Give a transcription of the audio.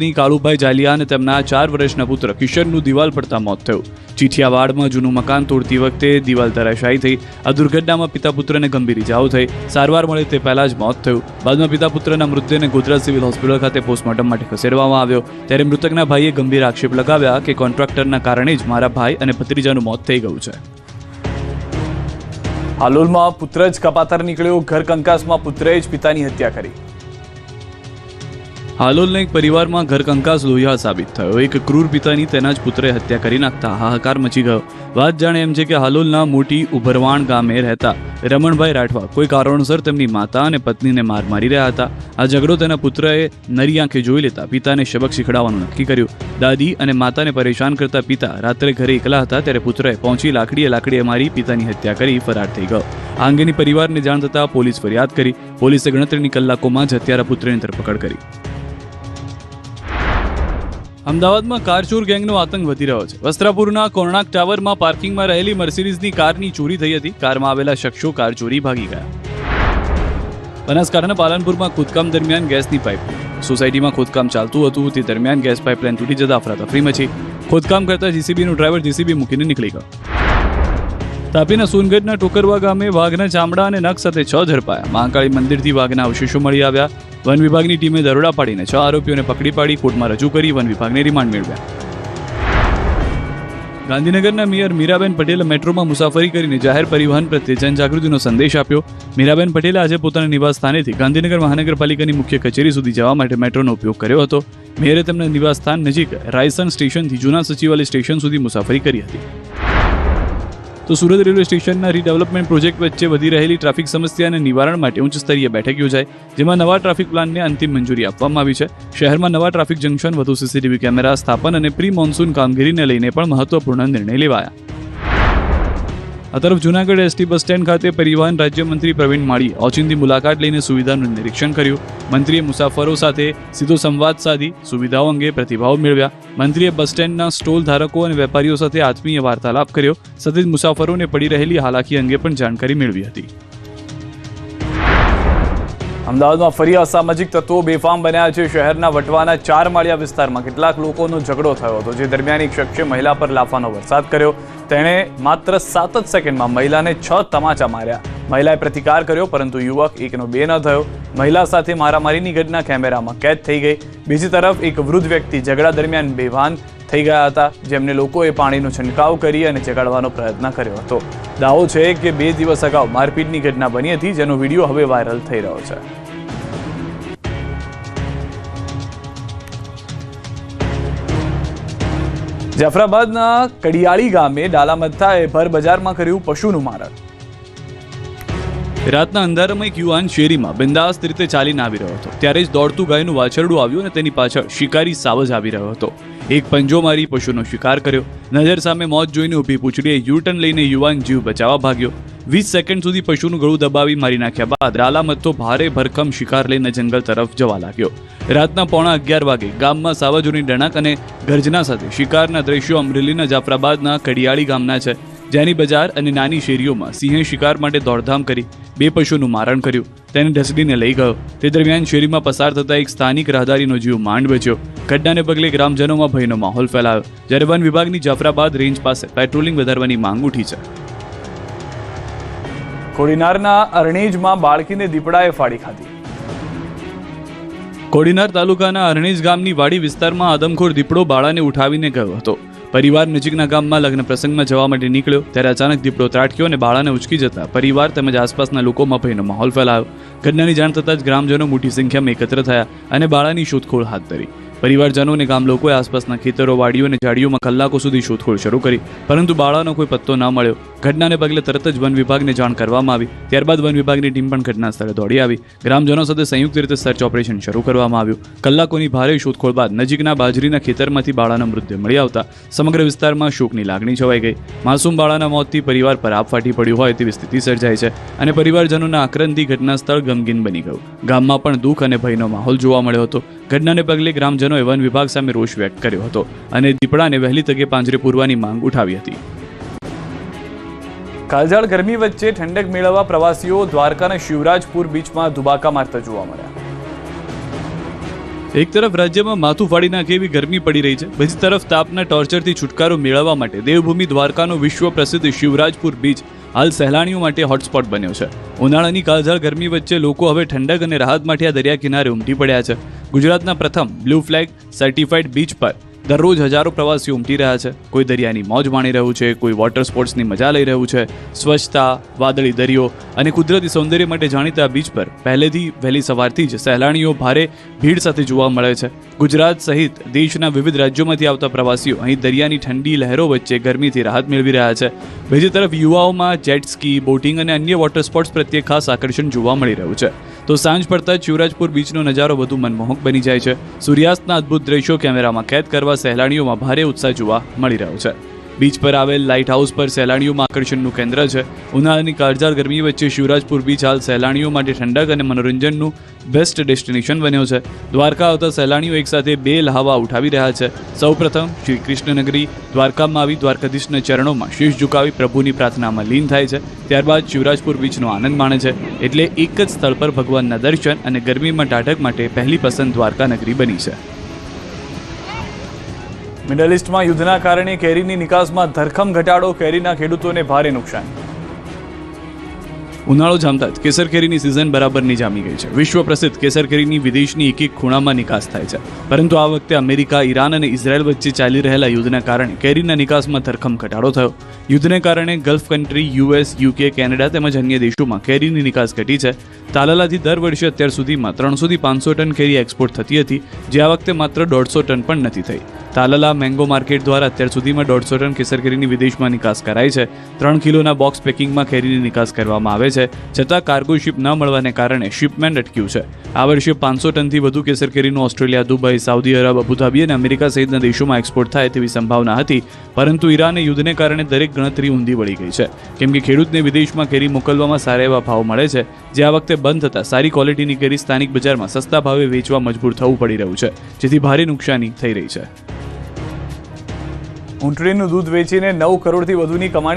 પત્ની કાળુભાઈ જાલિયા અને તેમના 4 વર્ષના પુત્ર કિશનનું દિવાલ પડતા મોત થયું. ચીઠિયાવાડમાં જૂનું મકાન તોડતી વખતે દિવાલ ધરાશાયી થઈ. આ દુર્ઘટનામાં પિતા પુત્રને ગંભીર ઇજાઓ થઈ. સારવાર મળે તે પહેલા જ મોત થયું. બાદમાં પિતા પુત્રના મૃતદેહને ગોધરા સિવિલ હોસ્પિટલ ખાતે પોસ્ટમોર્ટમ માટે ખસેડવામાં આવ્યો. ત્યારે મૃતકના ભાઈએ ગંભીર આક્ષેપ લગાવ્યા કે કોન્ટ્રાક્ટરના કારણે જ મારા ભાઈ અને ભત્રીજાનું મોત થઈ ગયું છે. હાલોલમાં પુત્ર જ કપાતર નીકળ્યો. ઘર કંકાસમાં પુત્રએ જ પિતાની હત્યા કરી. હાલોલના એક પરિવારમાં ઘર કંકાસ લોહિયાળ સાબિત થયો. એક ક્રૂર પિતાની તેના જ પુત્રએ હત્યા કરી નાખતા હાહાકાર મચી ગયો. વાત જાણે એમ છે કે હાલોલના મોટી ઉભરવાણ ગામે રહેતા રમણભાઈ રાઠવા કોઈ કારણોસર તેમની માતા અને પત્નીને માર મારી રહ્યા હતા. આ ઝઘડો તેના પુત્રએ નરી આંખે જોઈ લેતા પિતાને સબક શીખડાવવાનું નક્કી કર્યું. દાદી અને માતાને પરેશાન કરતા પિતા રાત્રે ઘરે એકલા હતા ત્યારે પુત્રએ પહોંચી લાકડીએ મારી પિતાની હત્યા કરી ફરાર થઈ ગયો. આ અંગેની પરિવારને જાણ થતાં પોલીસ ફરિયાદ કરી. પોલીસે ગણતરીની કલાકોમાં જ હત્યારા પુત્રની ધરપકડ કરી. અમદાવાદમાં કારચોર ગેંગનો આતંક વધી રહ્યો છે. વસ્ત્રાપુરના કોર્ણાક ટાવરમાં પાર્કિંગમાં રહેલી મર્સિડીઝની કારની ચોરી થઈ હતી. કારમાં આવેલા શખ્સો કાર ચોરી ભાગી ગયા. બનાસકાંઠાના પાલનપુરમાં ખોદકામ દરમિયાન ગેસની પાઇપ સોસાયટીમાં ખોદકામ ચાલતું હતું તે દરમિયાન ગેસ પાઇપલાઇન તૂટી જતા અફરાતફરી મચી. ખોદકામ કરતા જીસીબીનો ડ્રાઈવર જીસીબી મૂકીને નીકળી ગયો. તાપીના સોનગઢના ટોકરવા ગામે વાઘના ચામડા અને નખ સાથે 6 ઝડપાયા. મહાકાળી મંદિરથી વાઘના અવશેષો મળી આવ્યા. વન વિભાગની ટીમે દરોડા પાડીને 6 આરોપીઓને પકડી પાડી કોર્ટમાં રજૂ કરી વન વિભાગને રિમાન્ડ મેળવ્યા. ગાંધીનગરના મેયર મીરાબેન પટેલે મેટ્રોમાં મુસાફરી કરીને જાહેર પરિવહન પ્રત્યે જનજાગૃતિનો સંદેશ આપ્યો. મીરાબેન પટેલે આજે પોતાના નિવાસ સ્થાનેથી ગાંધીનગર મહાનગરપાલિકાની મુખ્ય કચેરી સુધી જવા માટે મેટ્રોનો ઉપયોગ કર્યો હતો. મેયરે તેમના નિવાસ સ્થાન નજીક રાયસન સ્ટેશનથી જૂના સચિવાલય સ્ટેશન સુધી મુસાફરી કરી હતી. તો સુરત રેલવે સ્ટેશનના રીડેવલપમેન્ટ પ્રોજેક્ટ વચ્ચે વધી રહેલી ટ્રાફિક સમસ્યાને નિવારણ માટે ઉચ્ચ સ્તરીય બેઠક યોજાઈ, જેમાં નવા ટ્રાફિક પ્લાનને અંતિમ મંજૂરી આપવામાં આવી છે. શહેરમાં નવા ટ્રાફિક જંકશન, વધુ સીસીટીવી કેમેરા સ્થાપન અને પ્રી મોન્સૂન કામગીરીને લઈને પણ મહત્વપૂર્ણ નિર્ણય લેવાયા. આ તરફ જૂનાગઢ એસટી બસ સ્ટેન્ડ ખાતે પરિવહન રાજ્યમંત્રી પ્રવીણ માળીએ ઓચિંતી મુલાકાત લઈને સુવિધાનું નિરીક્ષણ કર્યું. મંત્રીએ મુસાફરો સાથે સીધો સંવાદ સાધી સુવિધાઓ અંગે પ્રતિભાવ મેળવ્યા. મંત્રીએ બસ સ્ટેન્ડના સ્ટોલ ધારકો અને વેપારીઓ સાથે આત્મીય વાર્તાલાપ કર્યો. સાથે જ મુસાફરોને પડી રહેલી હાલાકી અંગે પણ જાણકારી મેળવી હતી. અમદાવાદમાં ફરી અસામાજિક તત્વો બેફામ બન્યા છે. શહેરના વટવાના 4 માળિયા વિસ્તારમાં કેટલાક લોકોનો ઝઘડો થયો હતો, જે દરમિયાન એક શખ્સે મહિલા પર લાફાનો વરસાદ કર્યો. તેણે માત્ર 7 જ સેકન્ડમાં મહિલાને 6 તમાચા માર્યા. મહિલાએ પ્રતિકાર કર્યો, પરંતુ યુવક 1નો 2 ન થયો. મહિલા સાથે મારામારીની ઘટના કેમેરામાં કેદ થઈ ગઈ. બીજી તરફ એક વૃદ્ધ વ્યક્તિ ઝઘડા દરમિયાન બેભાન થઈ ગયા હતા, જેમને લોકોએ પાણીનો છંટકાવ કરી અને જગાડવાનો પ્રયત્ન કર્યો હતો. દાવો છે કે 2 દિવસ અગાઉ મારપીટની ઘટના બની હતી, જેનો વિડીયો હવે વાયરલ થઈ રહ્યો છે. જાફરાબાદના કડિયાળી ગામે ડાલામથ્થાએ ભર બજારમાં કર્યું પશુનું મારણ. રાતના અંધારામાં એક યુવાન શેરીમાં બિંદાસ્ત રીતે ચાલીને આવી રહ્યો હતો, ત્યારે જ દોડતું ગાયનું વાછરડું આવ્યું અને તેની પાછળ શિકારી સાવજ આવી રહ્યો હતો. એક પંજો મારી પશુનો શિકાર કર્યો. નજર સામે મોત જોઈને ઊભી પૂંછડીએ યુટર્ન લઈને યુવાન જીવ બચાવવા ભાગ્યો. 20 સેકન્ડ સુધી પશુનું ગળું દબાવી મારી નાખ્યા બાદ ડાલામથ્થો ભારે ભરખમ શિકાર લઈને જંગલ તરફ જવા લાગ્યો. રાતના 11:15 વાગે ગામમાં સાવજોની ડણક અને ગર્જના સાથે શિકારના દ્રશ્યો અમરેલીના જાફરાબાદના કડિયાળી ગામના છે. જેની બજાર અને નાની શેરીઓમાં સિંહે શિકાર માટે દોડધામ કરી 2 પશુનું મારણ કર્યું. તેને ઢસડીને લઈ ગયો. તે દરમિયાન શેરીમાં પસાર થતા એક સ્થાનિક રાહદારીનો જીવ માંડ બચ્યો. ઘટનાને પગલે ગ્રામજનોમાં ભયનો માહોલ ફેલાયો, જ્યારે વન વિભાગની જાફરાબાદ રેન્જ પાસે પેટ્રોલિંગ વધારવાની માંગ ઉઠી છે. કોડીનારના અરણેજમાં બાળકીને દીપડાએ ફાડી ખાધી. કોડીનાર તાલુકાના અરણેજ ગામની વાડી વિસ્તારમાં આદમખોર દીપડો બાળાને ઉઠાવીને ગયો હતો. પરિવાર નજીકના ગામમાં લગ્ન પ્રસંગમાં જવા માટે નીકળ્યો, ત્યારે અચાનક દીપડો ત્રાટક્યો અને બાળાને ઉચકી જતા પરિવાર તેમજ આસપાસના લોકોમાં ભયનો માહોલ ફેલાયો. ઘટનાની જાણ થતાં જ ગ્રામજનો મોટી સંખ્યામાં એકત્ર થયા અને બાળાની શોધખોળ હાથ ધરી. પરિવારજનો અને ગામ લોકોએ આસપાસના ખેતરો, વાડીઓ અને ઝાડીઓમાં કલાકો સુધી શોધખોળ શરૂ કરી, પરંતુ બાળાનો કોઈ પત્તો ન મળ્યો. ઘટનાને પગલે તરત જ વન વિભાગને જાણ કરવામાં આવી. ત્યારબાદ વન વિભાગની ટીમ પણ ઘટના સ્થળે દોડી આવી. ગ્રામજનો સાથે સંયુક્ત રીતે સર્ચ ઓપરેશન શરૂ કરવામાં આવ્યું. કલાકોની ભારે શોધખોળ બાદ નજીકના બાજરીના ખેતરમાંથી બાળાનો મૃતદેહ મળી આવતા સમગ્ર વિસ્તારમાં શોકની લાગણી છવાઈ ગઈ. માસૂમ બાળાના મોતથી પરિવાર પર આપ ફાટી પડ્યું હોય તેવી સ્થિતિ સર્જાઈ છે અને પરિવારજનોના આક્રંદથી ઘટના સ્થળ ગમગીન બની ગયું. ગામમાં પણ દુઃખ અને ભયનો માહોલ જોવા મળ્યો હતો. ઘટનાને પગલે ગ્રામજનોએ વન વિભાગ સામે રોષ વ્યક્ત કર્યો હતો અને દીપડાને વહેલી તકે પાંજરે પૂરવાની માંગ ઉઠાવી હતી. કાળઝાળ ગરમી વચ્ચે ઠંડક મેળવવા પ્રવાસીઓ દ્વારકાના શિવરાજપુર બીચમાં ધુબાકા મારતા જોવા મળ્યા. એક તરફ રાજ્યમાં માથું ફાડી નાખે એવી ગરમી પડી રહી છે, બીજી તરફ તાપના ટોર્ચરથી છુટકારો મેળવવા માટે દેવભૂમિ દ્વારકાનો વિશ્વ પ્રસિદ્ધ શિવરાજપુર બીચ હાલ સહેલાણીઓ માટે હોટસ્પોટ બન્યો છે. ઉનાળાની કાળઝાળ ગરમી વચ્ચે લોકો હવે ઠંડક અને રાહત માટે આ દરિયા કિનારે ઉમટી પડ્યા છે. ગુજરાતના પ્રથમ બ્લુ ફ્લેગ સર્ટિફાઈડ બીચ પર દરરોજ હજારો પ્રવાસીઓ ઉમટી રહ્યા છે. કોઈ દરિયાની મોજ માણી રહ્યું છે, કોઈ વોટર સ્પોર્ટ્સની મજા લઈ રહ્યું છે. સ્વચ્છતા, વાદળી દરિયો અને કુદરતી સૌંદર્ય માટે જાણીતા બીચ પર પહેલેથી વહેલી સવારથી જ સહેલાણીઓ ભારે ભીડ સાથે જોવા મળે છે. ગુજરાત સહિત દેશના વિવિધ રાજ્યોમાંથી આવતા પ્રવાસીઓ અહીં દરિયાની ઠંડી લહેરો વચ્ચે ગરમીથી રાહત મેળવી રહ્યા છે. બીજી તરફ યુવાઓમાં જેટ સ્કી, બોટિંગ અને અન્ય વોટર સ્પોર્ટ્સ પ્રત્યે ખાસ આકર્ષણ જોવા મળી રહ્યું છે. તો સાંજ પડતા જ શિવરાજપુર બીચનો નજારો વધુ મનમોહક બની જાય છે. સૂર્યાસ્તના અદ્ભુત દ્રશ્યો કેમેરામાં કેદ કરવા સહેલાણીઓમાં ભારે ઉત્સાહ જોવા મળી રહ્યો છે. બીચ પર આવેલ લાઇટ હાઉસ પર સહેલાણીઓમાં આકર્ષણનું કેન્દ્ર છે. ઉનાળાની કાળઝાળ ગરમી વચ્ચે શિવરાજપુર બીચ હાલ સહેલાણીઓ માટે ઠંડક અને મનોરંજનનું બેસ્ટ ડેસ્ટિનેશન બન્યો છે. દ્વારકા આવતા સહેલાણીઓ એકસાથે બે લહાવા ઉઠાવી રહ્યા છે. સૌપ્રથમ શ્રી કૃષ્ણનગરી દ્વારકામાં આવી દ્વારકાધીશના ચરણોમાં શીશ ઝુકાવી પ્રભુની પ્રાર્થનામાં લીન થાય છે. ત્યારબાદ શિવરાજપુર બીચનો આનંદ માણે છે. એટલે એક જ સ્થળ પર ભગવાનના દર્શન અને ગરમીમાં ટાઢક માટે પહેલી પસંદ દ્વારકા નગરી બની છે. મિડલ ઇસ્ટમાં યુદ્ધના કારણે કેરીની નિકાસમાં ધરખમ ઘટાડો, કેરીના ખેડૂતોને ભારે નુકસાન. ઉનાળો જામતા જ કેસર કેરીની સિઝન બરાબરની જામી ગઈ છે. વિશ્વ પ્રસિદ્ધ કેસર કેરીની વિદેશની એક એક ખૂણામાં નિકાસ થાય છે. પરંતુ આ વખતે અમેરિકા, ઈરાન અને ઇઝરાયલ વચ્ચે ચાલી રહેલા યુદ્ધના કારણે કેરીના નિકાસમાં ધરખમ ઘટાડો થયો. યુદ્ધને કારણે gulf country, US, UK, Canada તેમજ અન્ય દેશોમાં કેરીની નિકાસ ઘટી છે. તાલાલાથી દર વર્ષે અત્યાર સુધીમાં 300 થી 500 ટન કેરી એક્સપોર્ટ થતી હતી, જે આ વખતે માત્ર 150 ટન પણ નથી થઈ. તાલાલા મેંગો માર્કેટ દ્વારા અત્યાર સુધીમાં 150 ટન કેસર કેરીની વિદેશમાં નિકાસ કરાઈ છે. 3 કિલોના બોક્સ પેકિંગમાં કેરીની નિકાસ કરવામાં આવે છે. છતાં કાર્ગો શિપ ન મળવાને કારણે શિપમેન્ટ અટક્યું છે. આ વર્ષે 500 ટનથી વધુ કેસર કેરીનું Australia, Dubai, Saudi Arab, Abu Dhabi અને અમેરિકા સહિતના દેશોમાં એક્સપોર્ટ થાય તેવી સંભાવના હતી. પરંતુ ઈરાને યુદ્ધને કારણે દરેક ગણતરી ઊંધી વળી ગઈ છે. કેમ કે ખેડૂતને વિદેશમાં કેરી મોકલવામાં સારા એવા ભાવ મળે છે, જે આ વખતે બંધ થતાં સારી ક્વોલિટીની કેરી સ્થાનિક બજારમાં સસ્તા ભાવે વેચવા મજબૂર થવું પડી રહ્યું છે, જેથી ભારે નુકસાની થઈ રહી છે. ઊંટડીનું દૂધ વેચીને 9 કરોડથી વધુની કમાણી